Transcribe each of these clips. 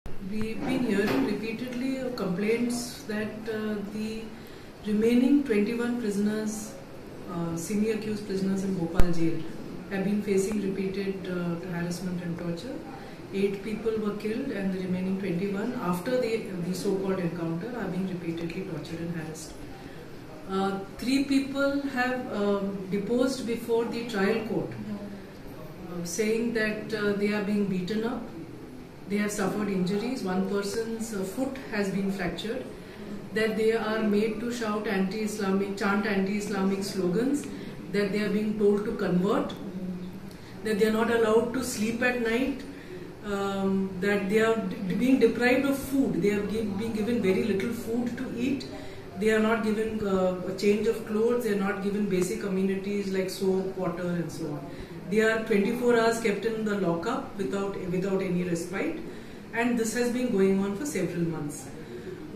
We've been hearing repeatedly complaints that the remaining 21 prisoners, SIMI accused prisoners in Bhopal jail, have been facing repeated harassment and torture. 8 people were killed and the remaining 21 after the so-called encounter are being repeatedly tortured and harassed. 3 people have deposed before the trial court, saying that they are being beaten up. They have suffered injuries. One person's foot has been fractured. That they are made to shout anti-Islamic, chant anti-Islamic slogans. That they are being told to convert. That they are not allowed to sleep at night. That they are being deprived of food. They are being given very little food to eat. They are not given a change of clothes. They are not given basic amenities like soap, water, and so on. They are 24 hours kept in the lockup without any respite, and this has been going on for several months.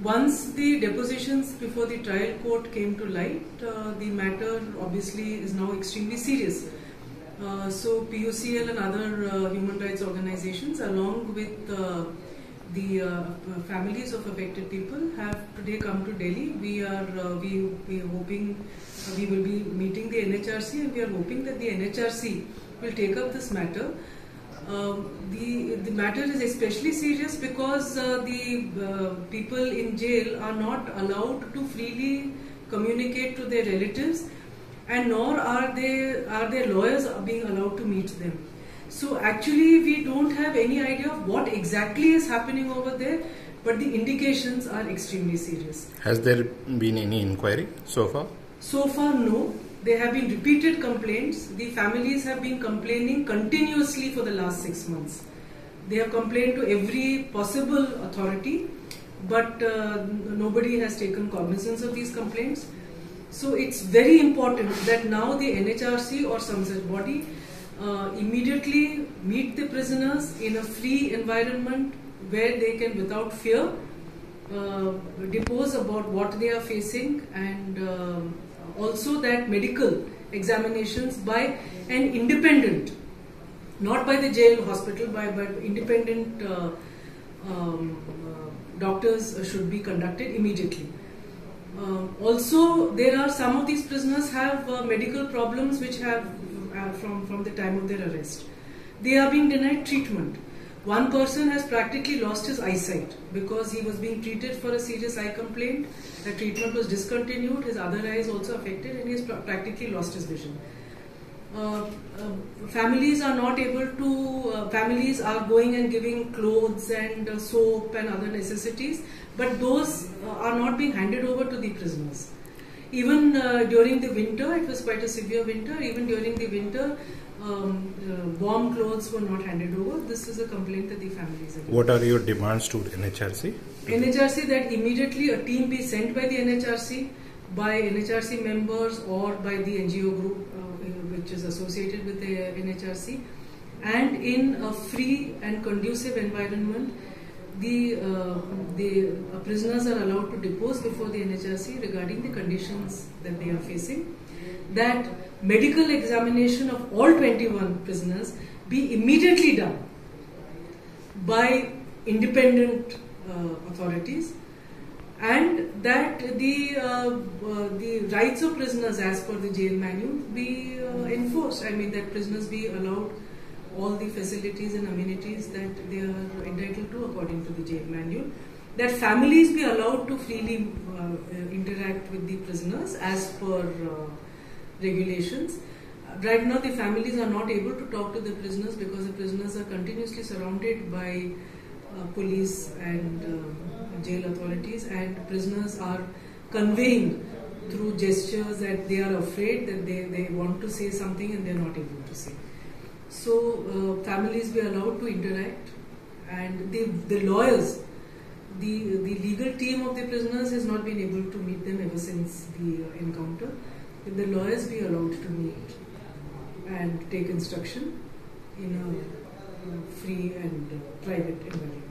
Once the depositions before the trial court came to light, the matter obviously is now extremely serious. So PUCL and other human rights organizations, along with the families of affected people, have today come to Delhi. We are hoping we will be meeting the NHRC, and we are hoping that the NHRC will take up this matter. The matter is especially serious because the people in jail are not allowed to freely communicate to their relatives, and nor are their lawyers being allowed to meet them. So actually we don't have any idea of what exactly is happening over there, but the indications are extremely serious. Has there been any inquiry so far? So far, no. There have been repeated complaints. The families have been complaining continuously for the last 6 months. They have complained to every possible authority, but nobody has taken cognizance of these complaints. So it's very important that now the NHRC or some such body immediately meet the prisoners in a free environment where they can without fear depose about what they are facing, and also that medical examinations by an independent, not by the jail hospital, by independent doctors should be conducted immediately. Also, there are some of these prisoners have medical problems which have from the time of their arrest. They are being denied treatment. One person has practically lost his eyesight because he was being treated for a serious eye complaint. The treatment was discontinued, his other eye is also affected, and he has practically lost his vision. Families are not able to, families are going and giving clothes and soap and other necessities, but those are not being handed over to the prisoners. Even during the winter, it was quite a severe winter, even during the winter, warm clothes were not handed over. This is a complaint that the families have. What are your demands to NHRC? NHRC, that immediately a team be sent by the NHRC, by NHRC members or by the NGO group which is associated with the NHRC, and in a free and conducive environment, the prisoners are allowed to depose before the NHRC regarding the conditions that they are facing. That medical examination of all 21 prisoners be immediately done by independent authorities, and that the rights of prisoners as per the jail manual be enforced. I mean, that prisoners be allowed all the facilities and amenities that they are entitled to according to the jail manual. That families be allowed to freely interact with the prisoners as per regulations. Right now the families are not able to talk to the prisoners because the prisoners are continuously surrounded by police and jail authorities, and prisoners are conveying through gestures that they are afraid, that they want to say something and they are not able to say. So families be allowed to interact, and the lawyers, the legal team of the prisoners has not been able to meet them ever since the encounter. The lawyers be allowed to meet and take instruction in a free and private environment.